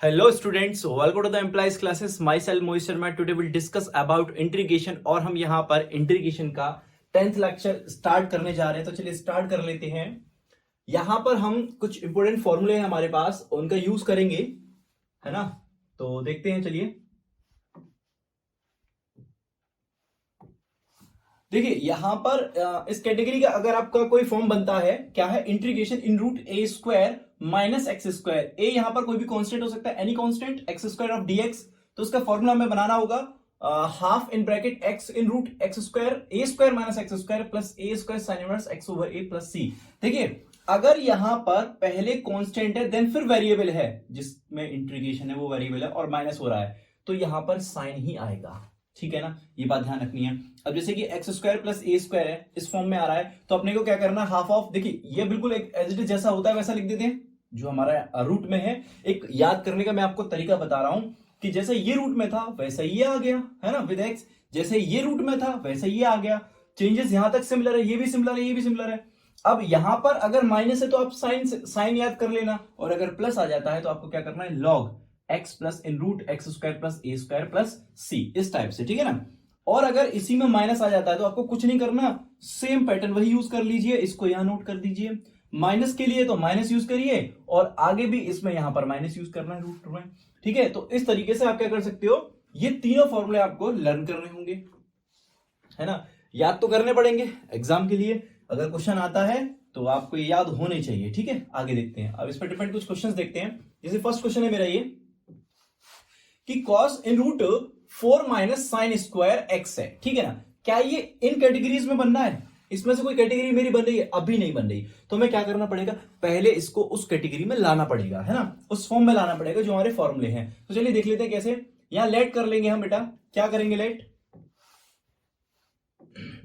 Hello students, welcome to the Implies classes. Myself Mohit Sharma. Today we'll discuss about integration और हम यहाँ पर integration का 10th lecture start करने जा रहे हैं. तो चलिए स्टार्ट कर लेते हैं. यहाँ पर हम कुछ इंपोर्टेंट फॉर्मूले हैं हमारे पास, उनका यूज करेंगे, है ना. तो देखते हैं. चलिए देखिए यहाँ पर इस कैटेगरी का अगर आपका कोई फॉर्म बनता है, क्या है, integration in root a square minus x square. A यहाँ पर कोई भी कांस्टेंट हो सकता है, any constant, x square of dx. तो उसका फॉर्मूला हमें बनाना होगा half in bracket x in root x square a square minus x square plus a square sine inverse x over a plus c. देखिए अगर यहाँ पर पहले कांस्टेंट है देन फिर वेरिएबल है, जिसमें इंटीग्रेशन है वो वेरिएबल है और माइनस हो रहा है, तो यहाँ पर साइन ही आएगा. ठीक है ना, ये बात ध्यान रखनी है. अब जैसे कि x square plus a square है, इस फॉर्म में आ रहा है, तो अपने को क्या करना है, हाफ ऑफ, देखिए ये बिल्कुल एक एज इट इज जैसा होता है वैसा लिख देते हैं जो हमारा रूट में है. एक याद करने का मैं आपको तरीका बता रहा हूं कि जैसे ये रूट में था वैसा ये आ गया, है ना, विद एक्स. जैसे ये रूट में था वैसा ये आ गया. चेंजेस यहां तक सिमिलर है, ये भी सिमिलर है, ये भी सिमिलर है. अब यहां पर अगर माइनस है तो आप साइन याद कर लेना, और अगर प्लस आ जाता है तो आपको क्या करना है, log x plus in root x square plus a square plus सी, इस टाइप से. ठीक है ना. और अगर इसी में माइनस आ जाता है तो आपको कुछ नहीं करना, सेम पैटर्न वही यूज कर लीजिए. इसको यहां नोट कर दीजिए, माइनस के लिए तो माइनस यूज करिए, और आगे भी इसमें यहां पर माइनस यूज करना है रूट में. ठीक है, तो इस तरीके से आप क्या कर सकते हो, ये तीनों फॉर्मूले आपको लर्न करने होंगे, है ना. याद तो करने पड़ेंगे एग्जाम के लिए. अगर क्वेश्चन आता है तो आपको ये याद होने चाहिए. ठीक है, आगे देखते हैं. अब इस पर डिपेंड कुछ क्वेश्चंस देखते हैं. जैसे फर्स्ट क्वेश्चन है मेरा ये कि cos in root 4 minus sine square x है. ठीक है ना. क्या ये इन कैटेगरीज में बनना है? इसमें से कोई कैटेगरी मेरी बन रही है? अभी नहीं बन रही. तो मैं क्या करना पड़ेगा, पहले इसको उस कैटेगरी में लाना पड़ेगा, है ना, उस फॉर्म में लाना पड़ेगा जो हमारे फॉर्मूले हैं. तो चलिए देख लेते हैं कैसे. यहां लेट कर लेंगे हम बेटा. क्या करेंगे, let,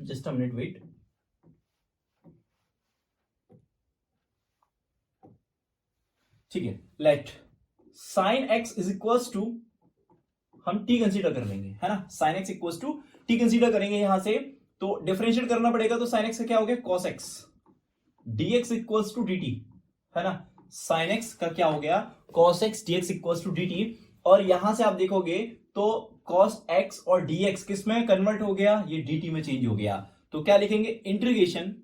just a minute wait. ठीक है, let sine x is equal to, हम टी कंसीडर कर लेंगे, है ना. Sine x equal to T consider करेंगे यहां से, तो डिफरेंशिएट करना पड़ेगा. तो साइन एक्स का क्या हो गया, cos x, dx equals to D T, है ना. साइन एक्स का क्या हो गया, cos x dx equals to D T. और यहां से आप देखोगे तो कॉस एक्स और डीएक्स किस में कन्वर्ट हो गया, ये डी में चेंज हो गया. तो क्या लिखेंगे, इंटीग्रेशन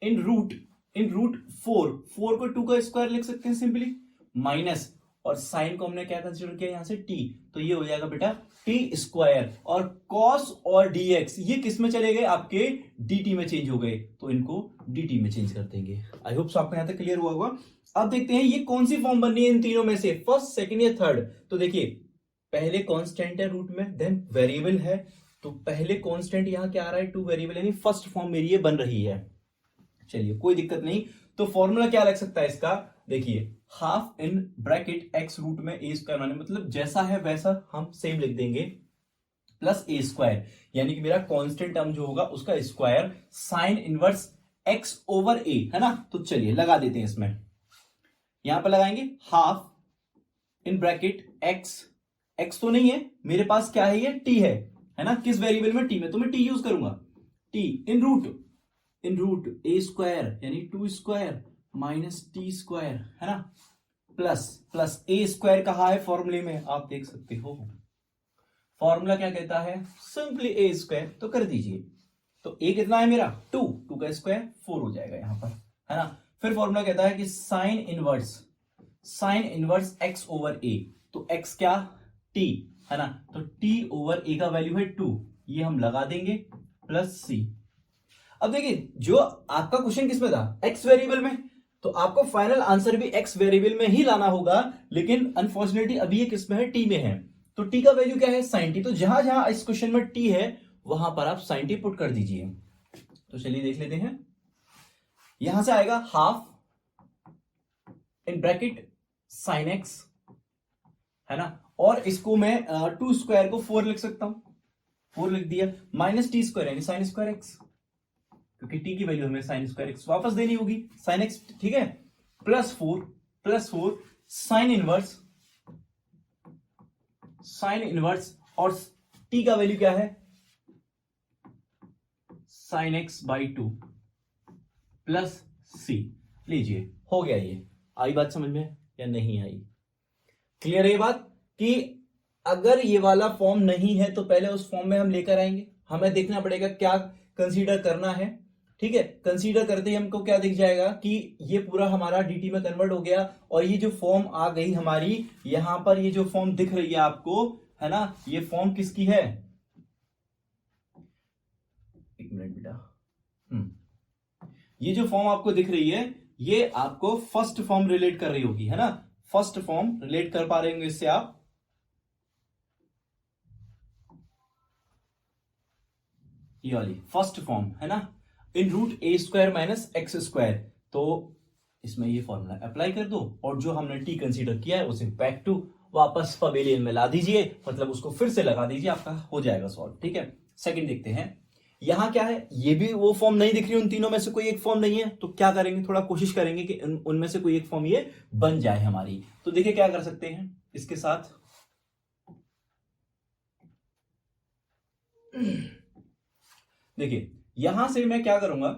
इन रूट 4 को 2 का स्क्वायर लिख सकते हैं सिंपली, माइनस, और साइन को हमने क्या कंसीडर किया यहां से, टी. तो ये हो जाएगा बेटा टी स्क्वायर, और कॉस और डीएक्स ये किस में चले गए, आपके dt में चेंज हो गए, तो इनको dt में चेंज कर देंगे. आई होप आपको यहां तक क्लियर हुआ होगा. अब देखते हैं ये कौन सी फॉर्म बननी है इन तीनों में से, फर्स्ट, सेकंड या थर्ड. तो देखिए पहले कांस्टेंट है रूट में, देन वेरिएबल है. तो पहले कांस्टेंट यहां क्या आ रहा है, 2 वेरिएबल, यानी फर्स्ट फॉर्म मेरी ये बन रही है. चलिए कोई दिक्कत नहीं. तो फॉर्मूला क्या लग सकता है इसका, देखिए half in bracket x root में ए स्क्वायर, मतलब जैसा है वैसा हम सेम लिख देंगे, प्लस ए स्क्वायर, यानी कि मेरा कांस्टेंट टर्म जो होगा उसका square, sine inverse x over a, है ना. तो चलिए लगा देते हैं इसमें. यहां पर लगाएंगे half in bracket x, x तो नहीं है मेरे पास, क्या है ये, टी है ना. किस वेरिएबल में, टी में, तो मैं टी यूज करूंगा. T in root a square यानी 2 स्क्वायर माइनस टी स्क्वायर, है ना, प्लस ए स्क्वायर कहा है फॉर्मूले में, आप देख सकते हो. फॉर्मूला क्या कहता है, सिंपली ए स्क्वायर, तो कर दीजिए. तो ए कितना है मेरा, 2 का स्क्वायर 4 हो जाएगा यहां पर, है ना. फिर फॉर्मूला कहता है कि साइन इनवर्स एक्स ओवर ए, तो एक्स क्या, टी, है ना. तो टी ओवर ए का वैल्यू है 2, ये हम लगा देंगे, प्लस सी. अब देखिए जो आपका क्वेश्चन किसमें था, एक्स वेरिएबल में, तो आपको फाइनल आंसर भी एक्स वेरिएबल में ही लाना होगा, लेकिन अनफॉर्चुनेटली अभी ये किसमें है, टी में है. तो टी का वैल्यू क्या है, साइन टी. तो जहां जहां इस क्वेश्चन में टी है वहां पर आप साइन टी पुट कर दीजिए. तो चलिए देख लेते हैं. यहां से आएगा half in bracket sine x, है ना, और इसको मैं 2 स्क्वायर को 4 लिख सकता हूं, 4 लिख दिया, माइनस टी स्क्वायर यानी साइन स्क्वायर एक्स, क्योंकि टी की वैल्यू हमें साइन स्क्वायर एक्स वापस देनी होगी, साइन एक्स. ठीक है, प्लस 4 साइन इनवर्स, और टी का वैल्यू क्या है, साइन एक्स बाई 2 प्लस सी. लीजिए हो गया. ये आई बात समझ में या नहीं आई, क्लियर है ये बात कि अगर ये वाला फॉर्म नहीं है तो पहले उस फॉर्म में हम लेकर आएंगे, हमें देखना पड़ेगा क्या कंसीडर करना है। ठीक है, कंसीडर करते ही हमको क्या दिख जाएगा कि ये पूरा हमारा dt में कन्वर्ट हो गया और ये जो फॉर्म आ गई हमारी, यहां पर ये जो फॉर्म दिख रही है आपको, है ना, ये फॉर्म किसकी है, एक मिनट बेटा, ये जो फॉर्म आपको दिख रही है ये आपको फर्स्ट फॉर्म रिलेट कर रही होगी, है ना, फर्स्ट फॉर्म रिलेट कर पा रहे होंगे इससे आप, ये वाली फर्स्ट फॉर्म है ना, इन root a square minus x square. तो इसमें ये फॉर्मूला अप्लाई कर दो और जो हमने टी कंसीडर किया है उसे बैक टू वापस पवेलियन में ला दीजिए, मतलब उसको फिर से लगा दीजिए, आपका हो जाएगा सॉल्व। ठीक है, सेकंड देखते हैं, यहां क्या है, ये भी वो फॉर्म नहीं दिख रही, उन तीनों में से कोई एक फॉर्म नहीं है, तो क्या करेंगे, थोड़ा कोशिश करेंगे कि उनमें से कोई एक फॉर्म ये बन जाए हमारी। तो देखिए क्या कर सकते हैं इसके साथ, देखिए यहां से मैं क्या करूंगा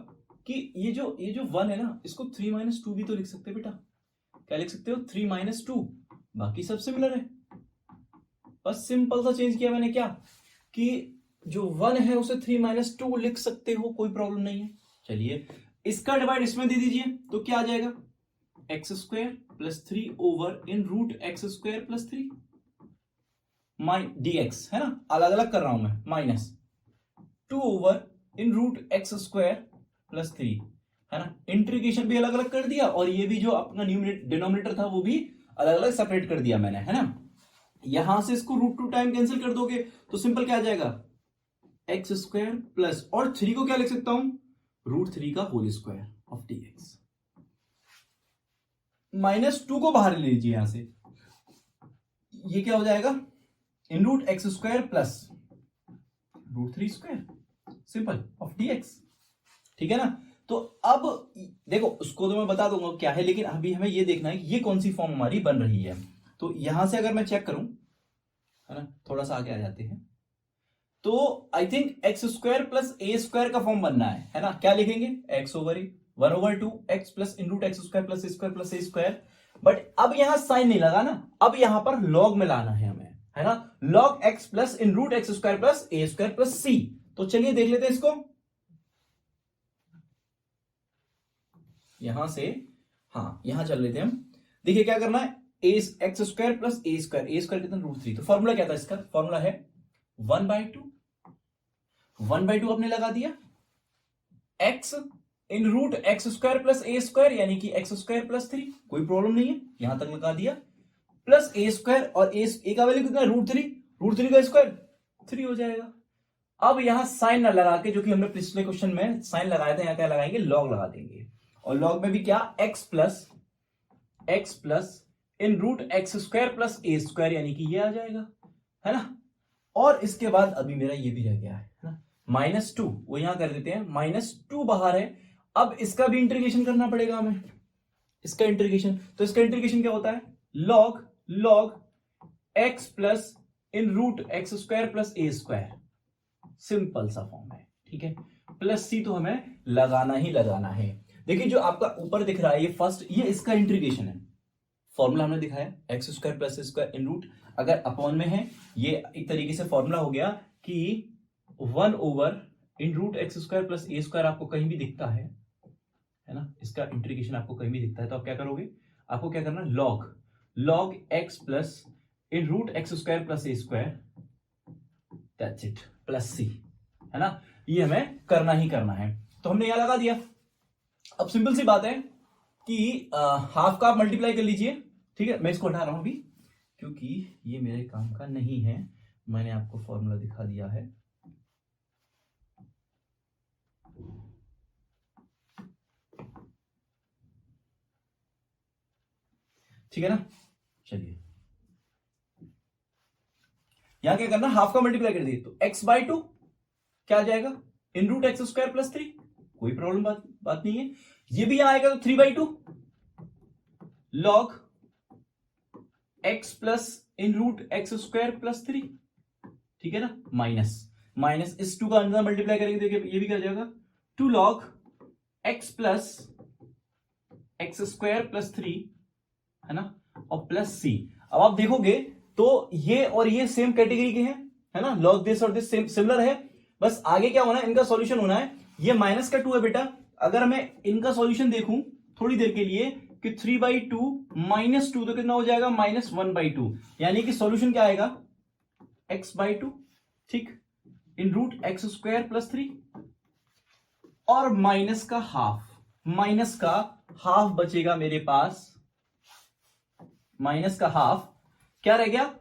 कि ये जो वन है ना, इसको 3 - 2 भी तो लिख सकते हैं बेटा, क्या लिख सकते हो, 3 - 2, बाकी सब सिमिलर है, बस सिंपल सा चेंज किया मैंने, क्या कि जो वन है उसे 3 - 2 लिख सकते हो, कोई प्रॉब्लम नहीं है। चलिए इसका डिवाइड इसमें दे दीजिए, तो क्या आ जाएगा, x square plus 3 over in root x square plus 3 dx, है ना, अलग अलग कर रहा हूं मैं, minus 2 over in root x square plus 3, है ना, इंटीग्रेशन भी अलग अलग कर दिया और ये भी जो अपना डिनोमिनेटर था वो भी अलग अलग सेपरेट कर दिया मैंने, है ना। यहां से इसको √2 टाइम कैंसिल कर दोगे तो सिंपल क्या आ जाएगा, एक्स स्क्वायर प्लस, और 3 को क्या लिख सकता हूं, √3 का होल स्क्वायर ऑफ dx, -2 को बाहर ले लीजिए यहां से, ये क्या हो जाएगा, in root x square plus √3 square simple of dx। ठीक है ना, तो अब देखो उसको तो मैं बता दूंगा क्या है, लेकिन अभी हमें ये देखना है कि ये कौन सी फॉर्म हमारी बन रही है। तो यहां से अगर मैं चेक करूं, है ना, थोड़ा सा आगे आ जाते हैं, तो I think x square plus a square का फॉर्म बनना है ना, क्या लिखेंगे, x over a 1/2 x plus in root x square plus a square, but अब यहां साइन नहीं लगा ना, अब यहां पर लॉग में लाना है हमें, है ना, log x plus in root x square plus a square plus सी। तो चलिए देख लेते हैं इसको यहां से, हाँ यहां चल लेते हैं हम, देखिए क्या करना है, x square plus a square कितना, √3, तो फॉर्मूला क्या था इसका, फॉर्मूला है 1/2, 1/2 आपने लगा दिया, x in root x square plus a square यानी कि एक्स स्क्वायर प्लस 3, कोई प्रॉब्लम नहीं है, यहां तक लगा दिया, प्लस ए स्क्वायर, और ए का वैल्यू कितना, √3 का स्क्वायर 3 हो जाएगा। अब यहां साइन ना लगा के, जो कि हमने पिछले क्वेश्चन में साइन लगाया था, यहां क्या लगाएंगे, लॉग लगा देंगे, और लॉग में भी क्या, x plus in root x square plus a square यानी कि ये आ जाएगा, है ना, और इसके बाद अभी मेरा ये भी रह गया है ना, -2, वो यहां कर देते हैं, -2 बाहर है, अब इसका भी इंटीग्रेशन करना पड़ेगा हमें, इसका इंटीग्रेशन, तो इसका इंटीग्रेशन क्या होता है, log x plus in root x square plus a square, simple सा फॉर्म है। ठीक है, प्लस सी तो हमें लगाना ही लगाना है। देखिए जो आपका ऊपर दिख रहा है ये फर्स्ट, ये इसका इंटीग्रेशन है, फॉर्मूला हमने दिखाया एक्स स्क्वायर प्लस स्क्वायर इन रूट, अगर अपॉन में है ये एक तरीके से फॉर्मूला हो गया कि 1 over in root x square plus a square आपको कहीं भी दिखता है ना, इसका इंटीग्रेशन आपको कहीं भी दिखता है, तो आप क्या करोगे, आपको क्या करना, log x plus in root x square plus a square, that's it, plus c, है ना, ये हमें करना ही करना है, तो हमने यहां लगा दिया। अब सिंपल सी बात है कि हाफ का आप मल्टीप्लाई कर लीजिए, ठीक है, मैं इसको हटा रहा हूं अभी क्योंकि ये मेरे काम का नहीं है, मैंने आपको फॉर्मूला दिखा दिया है। ठीक है ना, चलिए यहां क्या करना, हाफ का मल्टीप्लाई कर दिए तो x/2 क्या आ जाएगा, in root x square plus 3, कोई प्रॉब्लम बात नहीं है, ये भी यहां आएगा तो 3/2 log x plus in root x square plus 3, ठीक है ना, माइनस इस 2 का अंदर मल्टीप्लाई करेंगे तो ये भी क्या जाएगा, 2 log x plus x square plus 3, है ना, और प्लस c। अब आप देखोगे तो ये और ये सेम कैटेगरी के हैं, है ना, log दिस और दिस सेम सिमिलर है, बस आगे क्या होना है, इनका सॉल्यूशन होना है। ये माइनस का 2 है बेटा, अगर मैं इनका सॉल्यूशन देखूं थोड़ी देर के लिए कि 3/2 माइनस 2 तो कितना हो जाएगा, -1/2, यानी कि सॉल्यूशन क्या आएगा, x/2, ठीक, इन रूट x² + 3 और माइनस का हाफ बचेगा मेरे पास, माइनस का हाफ क्या रह गया,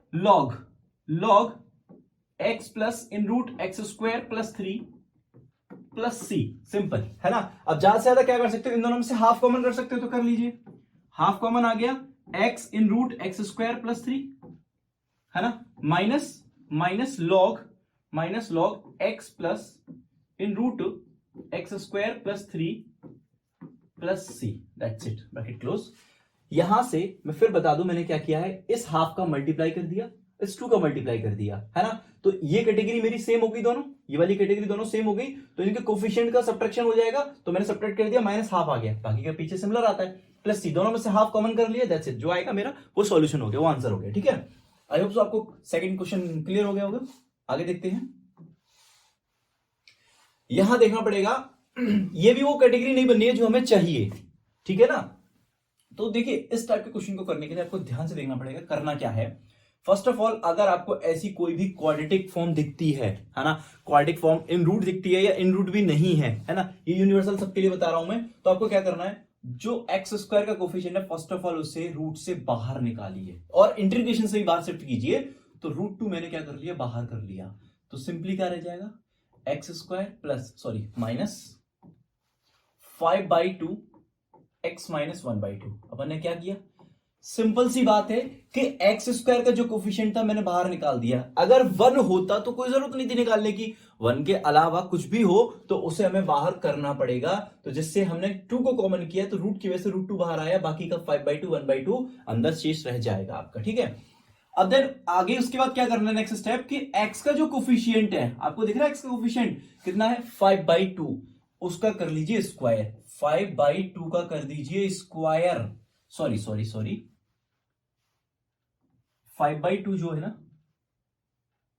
log x plus in root x² + 3 + c, simple है ना। अब ज्यादा से ज्यादा क्या कर सकते हो, इन दोनों में से हाफ कॉमन कर सकते हो तो कर लीजिए, हाफ कॉमन आ गया, x इन रूट x² + 3, है ना, minus log x plus in root x² + 3 + c, that's it, bracket close. यहां से मैं फिर बता दूं मैंने क्या किया है, इस हाफ का मल्टीप्लाई कर दिया, इस 2 का मल्टीप्लाई कर दिया, है ना, तो ये कैटेगरी मेरी सेम हो गई, दोनों ये वाली कैटेगरी दोनों सेम हो गई, तो इनके कोफिशिएंट का सब्ट्रैक्शन हो जाएगा, तो मैंने सब्ट्रैक्ट कर दिया, माइनस हाफ आ गया, बाकी का पीछे सिमिलर आता है, प्लस सी, दोनों में से हाफ कॉमन कर लिया, दैट्स इट, जो आएगा मेरा वो सॉल्यूशन हो गया, वो आंसर हो गया, ठीक है। आई होप सो आपको सेकंड क्वेश्चन क्लियर हो गया होगा। आगे देखते हैं, यहां देखना पड़ेगा ये भी वो कैटेगरी नहीं बननी है जो हमें चाहिए, ठीक है ना। तो देखिए इस टाइप के क्वेश्चन को करने के लिए आपको ध्यान से देखना पड़ेगा, करना क्या है। फर्स्ट ऑफ ऑल, अगर आपको ऐसी कोई भी क्वाड्रेटिक फॉर्म दिखती है ना, क्वाड्रेटिक फॉर्म इन रूट दिखती है या इन रूट भी नहीं है ना, ये यूनिवर्सल सबके लिए बता रहा हूं मैं, तो आपको क्या करना है, जो x² का कोफिशिएंट है फर्स्ट ऑफ ऑल उसे रूट से बाहर निकालिए और इंटीग्रेशन से ही बाहर शिफ्ट कीजिए, तो √2 मैंने क्या कर लिया, बाहर कर लिया, तो सिंपली क्या रह जाएगा, x² प्लस माइनस 5/2 x - 1/2। अपन ने क्या किया, सिंपल सी बात है कि x² का जो कोफिशिएंट था मैंने बाहर निकाल दिया, अगर 1 होता तो कोई जरूरत नहीं थी निकालने की, 1 के अलावा कुछ भी हो तो उसे हमें बाहर करना पड़ेगा, तो जिससे हमने 2 को कॉमन किया तो रूट की वजह से √2 बाहर आया, बाकी का 5/2 1/2 अंदर शेष रह जाएगा आपका, ठीक है। अब देन आगे उसके बाद क्या करना है, नेक्स्ट स्टेप कि x का जो कोफिशिएंट है, आपको दिख रहा है x का कोफिशिएंट कितना है, 5/2, उसका कर लीजिए स्क्वायर, 5/2 का कर दीजिए स्क्वायर, सॉरी 5/2 जो है ना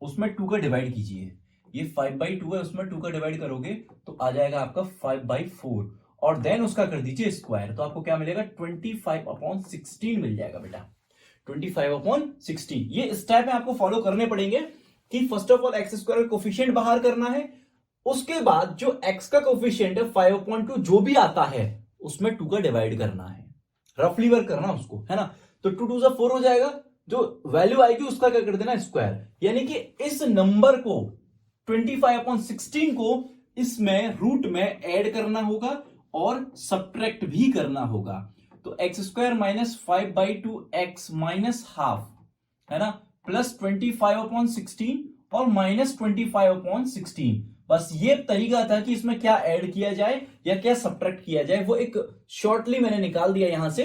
उसमें 2 का डिवाइड कीजिए, ये 5/2 है, उसमें 2 का डिवाइड करोगे तो आ जाएगा आपका 5/4, और देन उसका कर दीजिए स्क्वायर, तो आपको क्या मिलेगा, 25/16 मिल जाएगा बेटा, 25/16। ये स्टेप में आपको फॉलो करने पड़ेंगे कि फर्स्ट ऑफ ऑल x² का कोफिशिएंट बाहर करना है, उसके बाद जो x का कोफिशिएंट है 5/2 जो भी आता है उसमें 2 का डिवाइड करना है, रफली वर्क करना उसको, है ना, तो 2 2 4 हो जाएगा, जो वैल्यू आएगी उसका क्या कर देना, स्क्वायर, यानी कि इस नंबर को 25/16 को इसमें रूट में ऐड करना होगा और सब्ट्रैक्ट भी करना होगा, तो x² - 5/2 x -½ है ना, प्लस 25/16 और -25/16, बस ये तरीका था कि इसमें क्या ऐड किया जाए या क्या सब्ट्रैक्ट किया जाए, वो एक शॉर्टली मैंने निकाल दिया यहां से,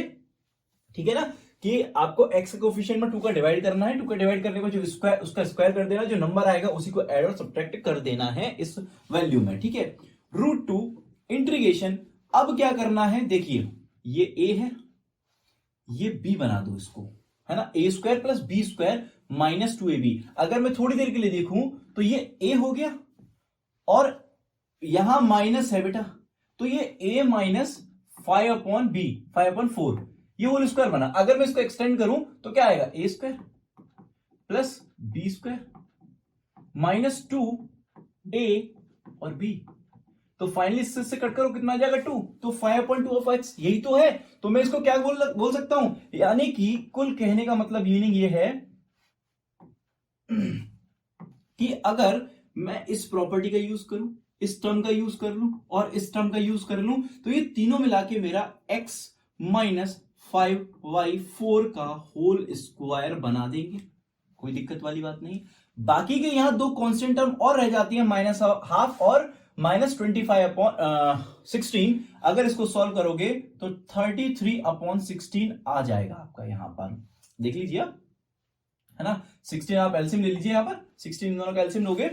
ठीक है ना, कि आपको x के कोफिशिएंट में 2 का डिवाइड करना है, 2 का डिवाइड करने को जो स्क्वायर उसका स्क्वायर कर देना, जो नंबर आएगा उसी को ऐड और सब्ट्रैक्ट कर देना है इस वैल्यू में, ठीक है। √2 इंटीग्रेशन, अब क्या करना है, देखिए ये a है, ये b बना दो इसको, है ना, a² + b² - 2ab, अगर मैं थोड़ी देर के लिए देखूं तो ये a हो गया और यहां माइनस है बेटा, तो ये a - 5/b 5/4, ये होल स्क्वायर बना, अगर मैं इसको एक्सटेंड करूं तो क्या आएगा, a² + b² - 2a और b, तो फाइनली इससे कट करो कितना आ जाएगा, 2, तो 5/2 ऑफ x, यही तो है, तो मैं इसको क्या बोल सकता हूं, यानी कि कुल कहने का मतलब मीनिंग ये है कि अगर मैं इस प्रॉपर्टी का यूज करूं, इस टर्म का यूज कर लूं और इस टर्म का यूज कर लूं, तो ये तीनों मिला के मेरा x - 5/4 का होल स्क्वायर बना देंगे, कोई दिक्कत वाली बात नहीं। बाकी के यहां 2 कांस्टेंट टर्म और रह जाती है, -½ और -25/16, अगर इसको सॉल्व करोगे तो 33/16 आ जाएगा आपका, यहां पर देख लीजिए, है ना, 16 आप एलसीएम ले लीजिए, यहां पर 16 इन दोनों का एलसीएम लोगे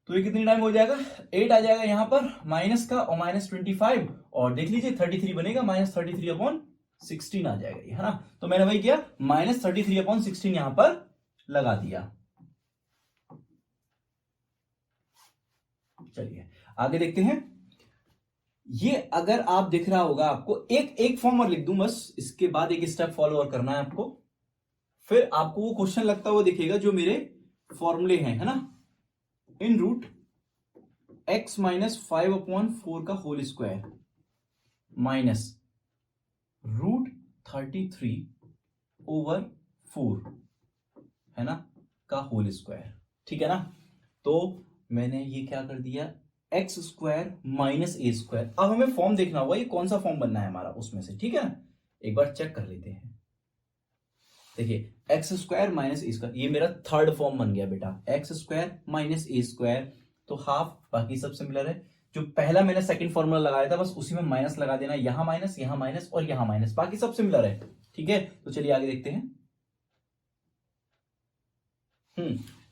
तो ये कितनी टाइम हो जाएगा, 8 आ जाएगा यहां पर, माइनस का और -25, और देख लीजिए 33 बनेगा, -33/16, 16 आ जाएगा ये, है ना। तो मैंने वही किया, -33/16 यहां पर लगा दिया। चलिए आगे देखते हैं। ये अगर आप दिख रहा होगा आपको, एक फॉर्म और लिख दूं बस, इसके बाद एक स्टेप फॉलो और करना है आपको, फिर आपको वो क्वेश्चन लगता हुआ दिखेगा जो मेरे फॉर्मूले हैं, है ना। इन रूट x -5/4 का होल स्क्वायर माइनस √33/4, है ना, का होल स्क्वायर, ठीक है ना। तो मैंने ये क्या कर दिया, x² माइनस a स्क्वायर। अब हमें फॉर्म देखना होगा ये कौन सा फॉर्म बनना है हमारा उसमें से, ठीक है ना। एक बार चेक कर लेते हैं। देखिए x² माइनस a स्क्वायर, ये मेरा थर्ड फॉर्म बन गया बेटा, x² माइनस a स्क्वायर, तो हाफ, बाकी सब सिमिलर है। जो पहला मैंने सेकंड फॉर्मूला लगाया था बस उसी में माइनस लगा देना, यहां माइनस और यहां माइनस, बाकी सब सिमिलर है, ठीक है। तो चलिए आगे देखते हैं।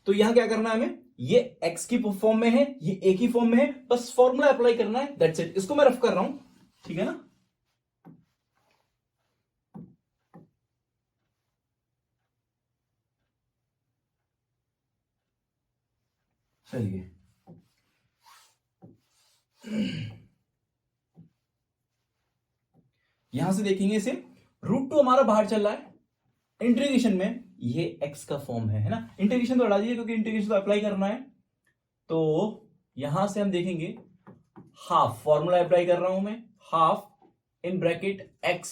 तो यहां क्या करना है हमें, ये x की फॉर्म में है, ये a की फॉर्म में है, बस फॉर्मूला अप्लाई करना है, दैट्स इट। इसको मैं रफ कर रहा हूं, ठीक है ना। चलिए यहां से देखेंगे इसे, √2 हमारा बाहर चल रहा है, इंटीग्रेशन में ये x का फॉर्म है ना। इंटीग्रेशन तो हटा दीजिए क्योंकि इंटीग्रेशन तो अप्लाई करना है। तो यहां से हम देखेंगे हाफ, फॉर्मूला अप्लाई कर रहा हूं मैं, half in bracket x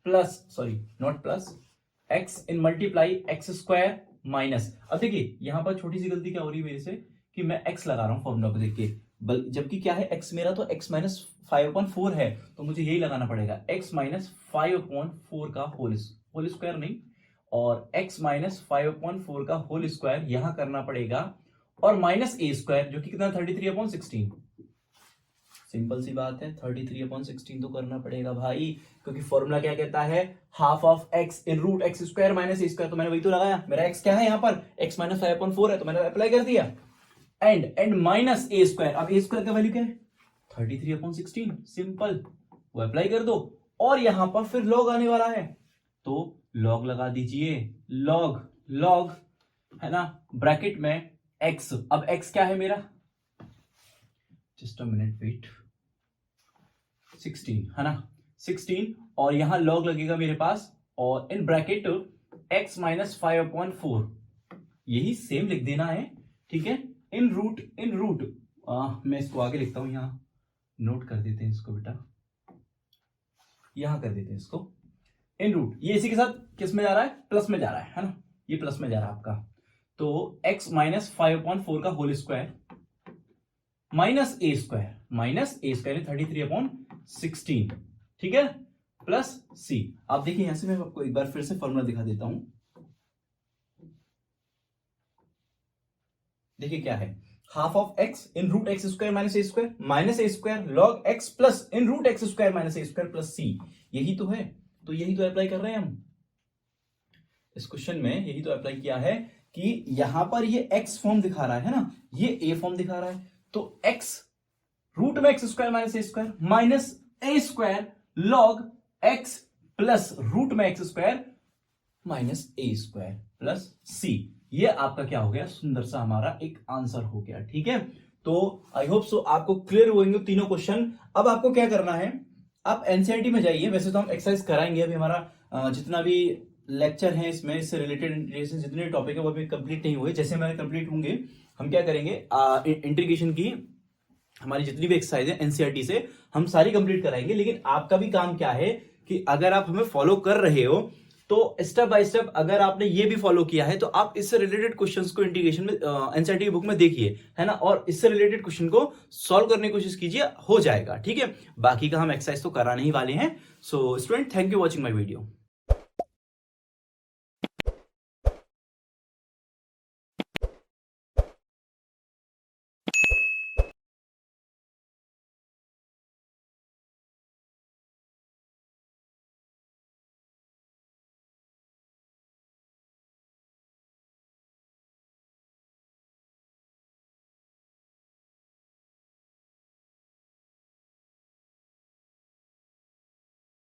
plus, sorry not plus, x in multiply x² minus. अब देखिए यहां पर छोटी सी गलती क्या हो रही है मेरे से कि मैं x लगा रहा हूं फॉर्मूला को देख के, जबकि क्या है x मेरा तो x -5/4 है, तो मुझे यही लगाना पड़ेगा, x -5/4 का होल स्क्वायर नहीं, और x -5/4 का होल स्क्वायर यहां करना पड़ेगा, और माइनस a स्क्वायर जो कि कितना 33/16। सिंपल सी बात है, 33/16 तो करना पड़ेगा भाई, क्योंकि फॉर्मूला क्या कहता है, half of x in root x² minus a square. तो मैंने वही तो लगाया, मेरा x क्या है यहां पर, x -5/4 है, तो मैंने अप्लाई कर दिया, एंड माइनस a स्क्वायर। अब a स्क्वायर का वैल्यू क्या है, 33/16, सिंपल, वो अप्लाई कर दो, और यहां पर फिर लॉग आने वाला है, तो लॉग लगा दीजिए, लॉग है ना, ब्रैकेट में x। अब x क्या है मेरा, जस्ट अ मिनट वेट, 16 है ना, 16, और यहां लॉग लगेगा मेरे पास, और इन ब्रैकेट x -5/4, यही सेम लिख देना है, ठीक है। इन रूट मैं इसको आगे लिखता हूं, यहां नोट कर देते हैं इसको बेटा, यहां कर देते हैं इसको, इन रूट, ये इसी के साथ किस में जा रहा है, प्लस में जा रहा है ना, ये प्लस में जा रहा है आपका। तो x -5/4 का whole square minus a square 33/16, ठीक है, प्लस c। आप देखिए यहां से मैं आपको एक बार फिर से फॉर्मूला दिखा देता हूं। देखिए क्या है, half of x in root x² minus a square log x plus in root x² minus a square plus c, यही तो है। तो यही तो अप्लाई कर रहे हैं हम इस क्वेश्चन में, यही तो अप्लाई किया है कि यहां पर ये x फॉर्म दिखा रहा है ना, ये a फॉर्म दिखा रहा है, तो x रूट में x² minus a square minus a square log x plus root में x² minus a square plus c। ये आपका क्या हो गया, सुंदर सा हमारा एक आंसर हो गया, ठीक है। तो आई होप सो आपको क्लियर होंगे तीनों क्वेश्चन। अब आपको क्या करना है, आप एनसीईआरटी में जाइए, वैसे तो हम एक्सरसाइज कराएंगे, अभी हमारा जितना भी लेक्चर है इसमें, इससे रिलेटेड जितने टॉपिक है वो अभी कंप्लीट नहीं हुए, जैसे हमारे कंप्लीट होंगे हम क्या करेंगे, इंटीग्रेशन की हमारी जितनी भी एक्सरसाइज है एनसीईआरटी से हम सारी कंप्लीट कराएंगे। लेकिन आपका भी काम क्या है कि अगर आप हमें फॉलो कर रहे हो तो स्टेप बाय स्टेप अगर आपने ये भी फॉलो किया है तो आप इससे रिलेटेड क्वेश्चंस को इंटीग्रेशन में एनसीईआरटी की बुक में देखिए, है ना, और इससे रिलेटेड क्वेश्चन को सॉल्व करने की कोशिश कीजिए, हो जाएगा, ठीक है। बाकी का हम एक्सरसाइज तो कराने ही वाले हैं। So student, thank you watching my video.